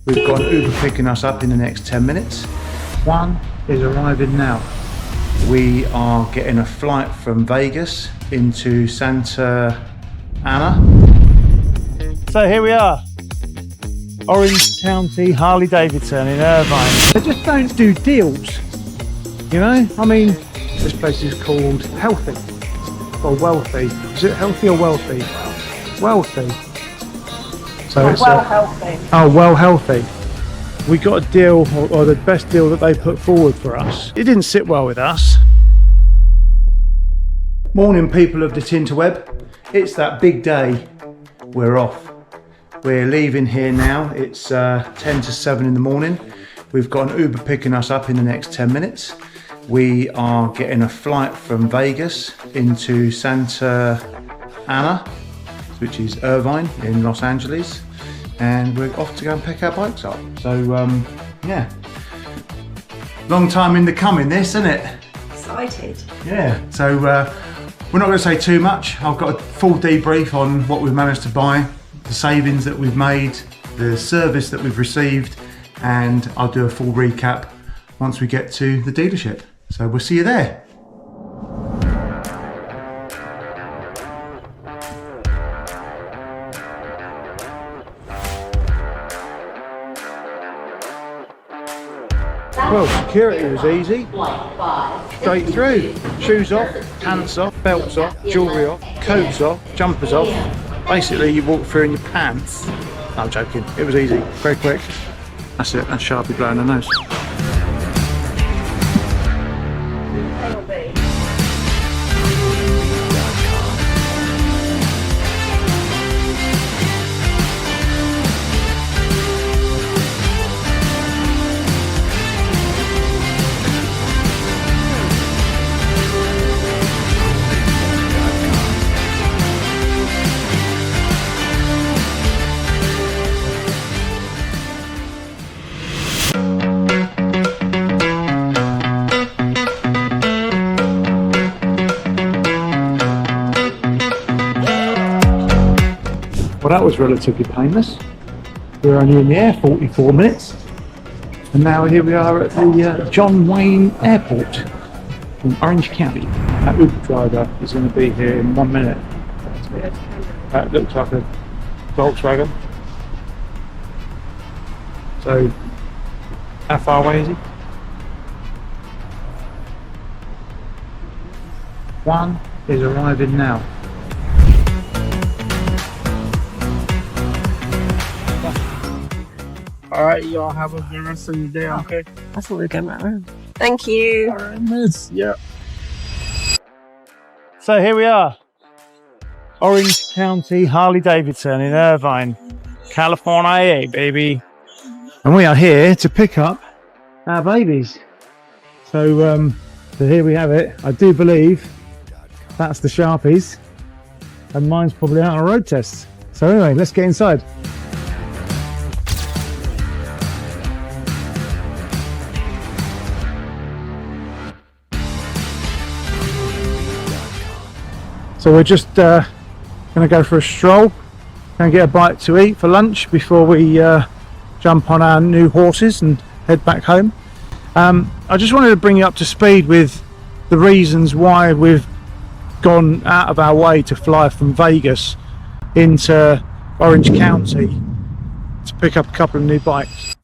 We've got an Uber picking us up in the next 10 minutes. One is arriving now. We are getting a flight from Vegas into Santa Ana. So here we are, Orange County Harley Davidson in Irvine. They just don't do deals, you know? I mean, this place is called Healthy or Wealthy. Is it healthy or wealthy? Wealthy. So it's well healthy. Oh, well healthy. We got a deal, or the best deal that they put forward for us. It didn't sit well with us. Morning, people of the Tinterweb. It's that big day. We're off. We're leaving here now. It's 10 to 7 in the morning. We've got an Uber picking us up in the next 10 minutes. We are getting a flight from Vegas into Santa Ana, which is Irvine in Los Angeles. And we're off to go and pick our bikes up. So, yeah. Long time in the coming, this, isn't it? Excited. Yeah, so we're not going to say too much. I've got a full debrief on what we've managed to buy, the savings that we've made, the service that we've received, and I'll do a full recap once we get to the dealership. So we'll see you there. Well, security was easy, straight through, shoes off, pants off, belts off, jewellery off, coats off, jumpers off. Basically you walk through in your pants. No, I'm joking, it was easy, very quick. That's it, that's Sharpie blowing her nose. Well, that was relatively painless. We were only in the air 44 minutes. And now here we are at the John Wayne Airport in Orange County. That Uber driver is going to be here in 1 minute. That looks like a Volkswagen. So, how far away is he? One is arriving now. Alright, y'all have a good rest of your day, okay? That's all we're going around. Thank you. Alright, miss. Yeah. So here we are, Orange County Harley Davidson in Irvine, California, baby. And we are here to pick up our babies. So, so here we have it. I do believe that's the Sharpies, and mine's probably out on a road test. So anyway, let's get inside. So we're just going to go for a stroll and get a bite to eat for lunch before we jump on our new horses and head back home. I just wanted to bring you up to speed with the reasons why we've gone out of our way to fly from Vegas into Orange County to pick up a couple of new bikes.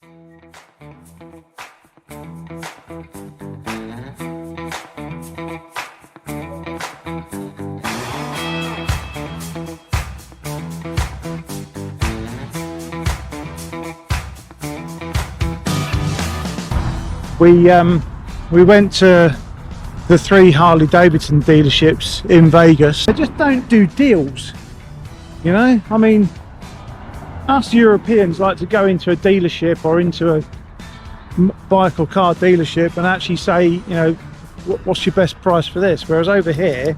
We went to the 3 Harley Davidson dealerships in Vegas. They just don't do deals, you know? I mean, us Europeans like to go into a dealership or into a bike or car dealership and actually say, you know, what's your best price for this? Whereas over here,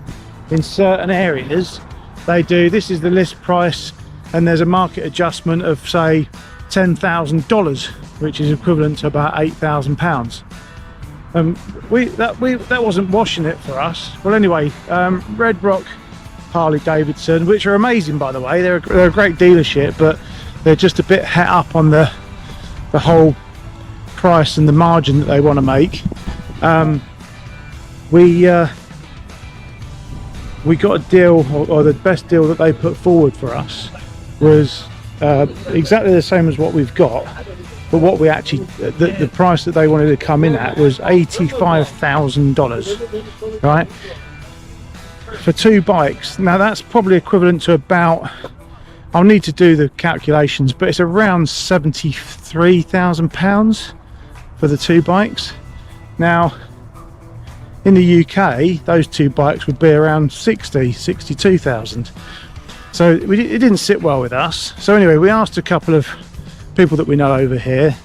in certain areas, they do, this is the list price, and there's a market adjustment of, say, $10,000, which is equivalent to about £8,000. That wasn't washing it for us. Well, anyway, Red Rock Harley Davidson, which are amazing, by the way. They're a great dealership, but they're just a bit het up on the the whole price and the margin that they want to make, we got a deal, or the best deal that they put forward for us was exactly the same as what we've got, but what we actually, the price that they wanted to come in at was $85,000, right, for 2 bikes. Now that's probably equivalent to about, I'll need to do the calculations, but it's around £73,000 for the 2 bikes. Now in the UK those 2 bikes would be around 62,000. So it didn't sit well with us. So anyway, we asked a couple of people that we know over here,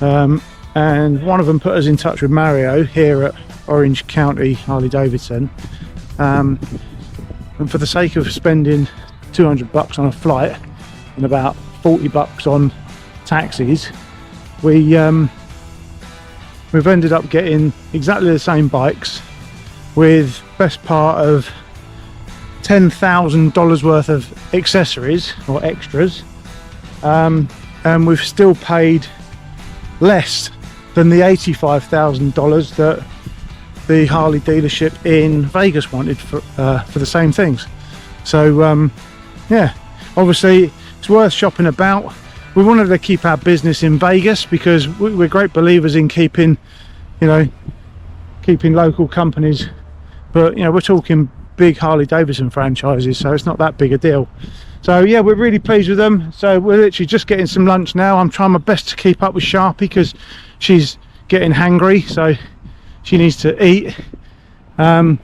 and one of them put us in touch with Mario here at Orange County Harley Davidson, and for the sake of spending $200 on a flight and about $40 on taxis, we've ended up getting exactly the same bikes with best part of $10,000 worth of accessories or extras, and we've still paid less than the $85,000 that the Harley dealership in Vegas wanted for the same things. So yeah, obviously it's worth shopping about. We wanted to keep our business in Vegas because we're great believers in keeping local companies, but we're talking big Harley Davidson franchises, so it's not that big a deal. So yeah, we're really pleased with them. So we're literally just getting some lunch now. I'm trying my best to keep up with Sharpie because she's getting hangry, so she needs to eat. But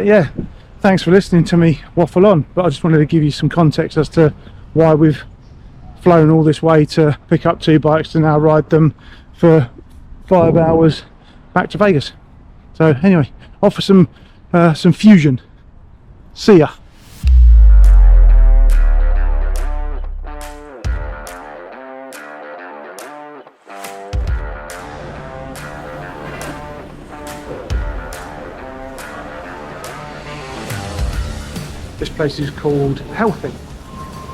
yeah, thanks for listening to me waffle on, but I just wanted to give you some context as to why we've flown all this way to pick up 2 bikes to now ride them for 5 hours back to Vegas. So anyway, off for some fusion. See ya. This place is called Healthy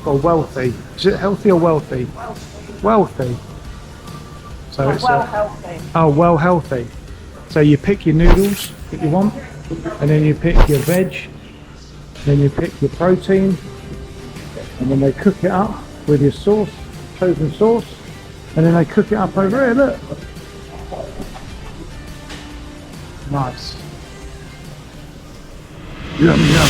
or Wealthy. Is it healthy or wealthy? Wealthy. So it's healthy. Oh, well healthy. So you pick your noodles that you want, and then you pick your veg, then you pick your protein, and then they cook it up with your sauce, chosen sauce, and then they cook it up over here. Look. Nice. Yum yum.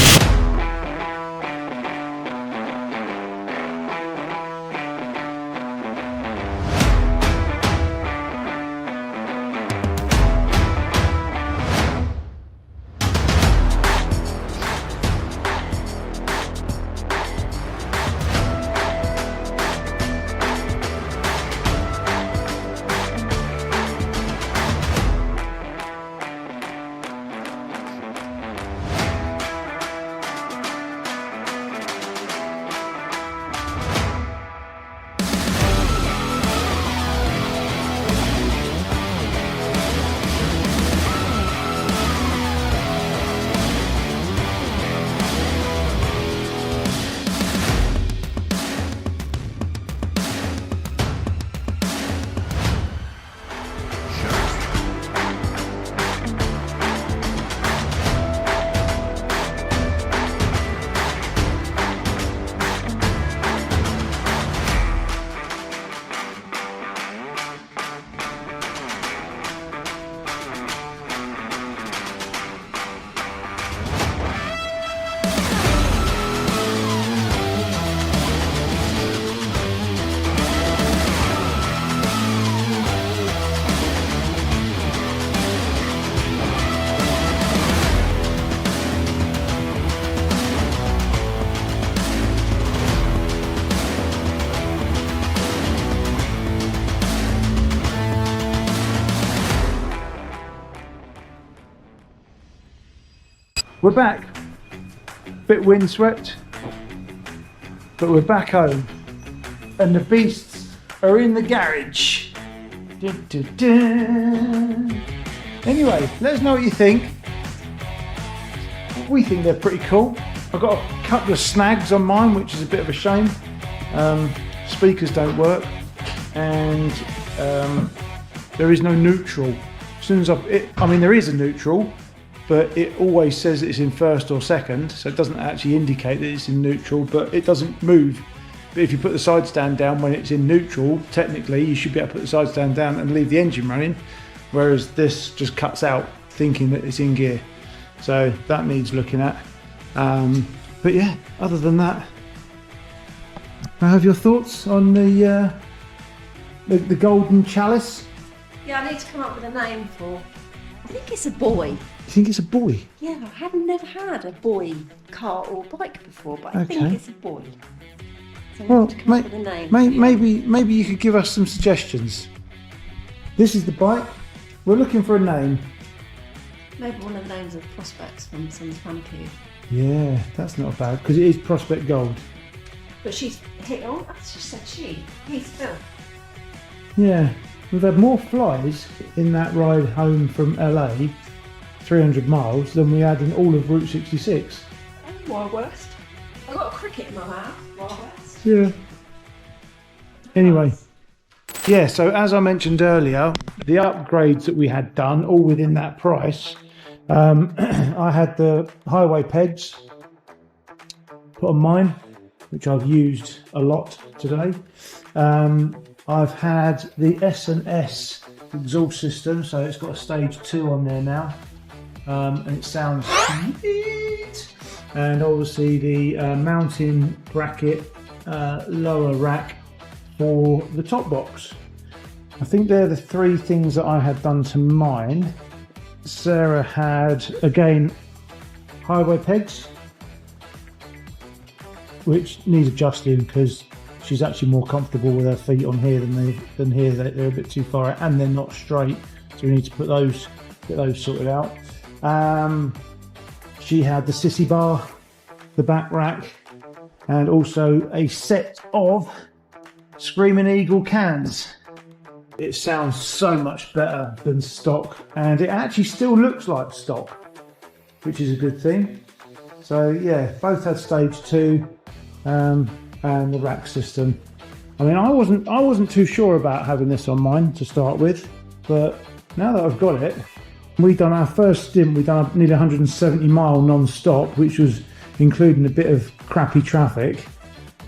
We're back. Bit windswept, but we're back home. And the beasts are in the garage. Anyway, let us know what you think. We think they're pretty cool. I've got a couple of snags on mine, which is a bit of a shame. Speakers don't work. and there is no neutral. As soon as I mean there is a neutral, but it always says it's in first or second, so it doesn't actually indicate that it's in neutral, but it doesn't move. But if you put the side stand down when it's in neutral, technically you should be able to put the side stand down and leave the engine running, whereas this just cuts out thinking that it's in gear. So that needs looking at. But yeah, other than that, I have your thoughts on the golden chalice. Yeah, I need to come up with a name for. I think it's a boy. You think it's a boy? Yeah, I have never had a boy car or bike before, but I think it's a boy. So I need to come up with a name. Maybe you could give us some suggestions. This is the bike. We're looking for a name. Maybe one of the names of Prospects from some funky. Yeah, that's not bad because it is Prospect Gold. But she's hit on. I just said she. He's Phil. Yeah, we've had more flies in that ride home from LA, 300 miles, than we had in all of Route 66. And Wild West. I got a cricket in my house. Wild West. Yeah. Anyway, yeah. So as I mentioned earlier, the upgrades that we had done, all within that price. I had the highway pegs put on mine, which I've used a lot today. I've had the S&S exhaust system, so it's got a stage 2 on there now, and it sounds sweet. And obviously the mounting bracket lower rack for the top box. I think they're the 3 things that I had done to mine. Sarah had, again, highway pegs, which need adjusting because she's actually more comfortable with her feet on here than here. They're a bit too far out and they're not straight, so we need to get those sorted out. She had the sissy bar, the back rack, and also a set of Screaming Eagle cans. It sounds so much better than stock, and it actually still looks like stock, which is a good thing. So yeah, both had stage 2 and the rack system. I mean, I wasn't too sure about having this on mine to start with, but now that I've got it, we done our first stint. We done nearly 170 mile non-stop, which was including a bit of crappy traffic,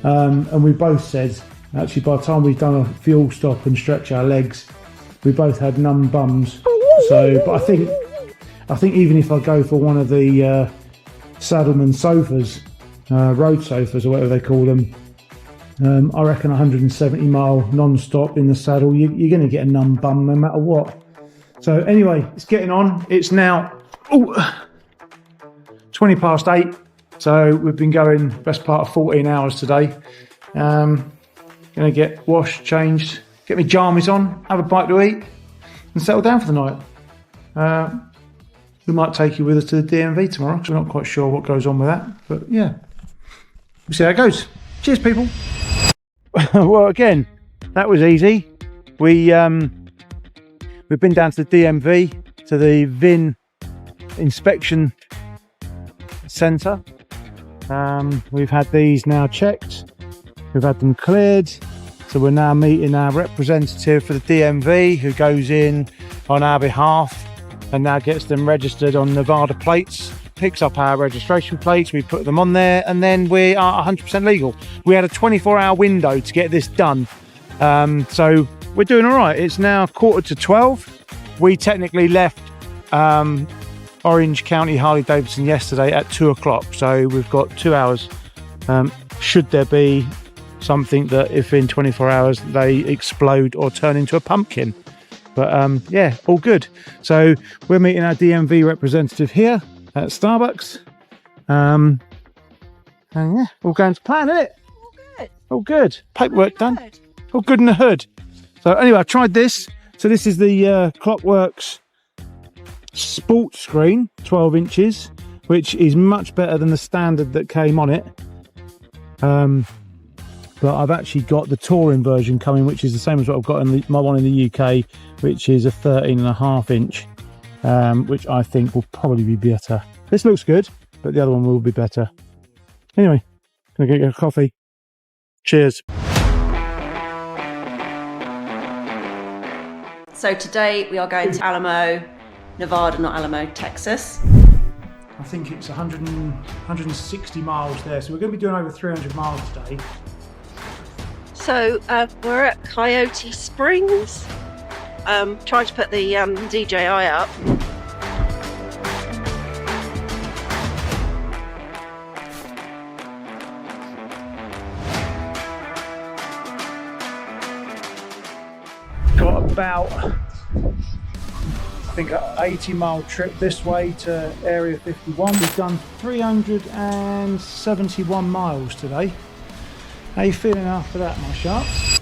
and we both said, actually, by the time we've done a fuel stop and stretch our legs, we both had numb bums. So, but I think even if I go for one of the Saddleman sofas, road sofas or whatever they call them, I reckon 170 mile non-stop in the saddle, you're going to get a numb bum no matter what. So anyway, it's getting on. It's now 20 past 8. So we've been going best part of 14 hours today. Gonna get washed, changed, get my jammies on, have a bite to eat, and settle down for the night. We might take you with us to the DMV tomorrow, because we're not quite sure what goes on with that. But yeah, we'll see how it goes. Cheers, people. Well, again, that was easy. We've been down to the DMV, to the VIN inspection centre. We've had these now checked. We've had them cleared, so we're now meeting our representative for the DMV, who goes in on our behalf and now gets them registered on Nevada plates, picks up our registration plates, we put them on there, and then we are 100% legal. We had a 24-hour window to get this done, so we're doing all right. It's now 11:45. We technically left Orange County Harley Davidson yesterday at 2 o'clock, so we've got 2 hours. Should there be something that if in 24 hours they explode or turn into a pumpkin. But yeah, all good. So we're meeting our DMV representative here at Starbucks. And yeah, all going to plan, isn't it? All good. All good. Paperwork done. All good in the hood. So anyway, I tried this. So this is the Clockworks Sport Screen, 12 inches, which is much better than the standard that came on it. But I've actually got the touring version coming, which is the same as what I've got in my one in the UK, which is a 13.5 inch, which I think will probably be better. This looks good, but the other one will be better. Anyway, gonna get a coffee. Cheers. So today we are going to Alamo, Nevada, not Alamo, Texas. I think it's 160 miles there, so we're going to be doing over 300 miles today. So we're at Coyote Springs, trying to put the DJI up. Got about, I think, an 80-mile trip this way to Area 51. We've done 371 miles today. How you feeling after that, my sharks?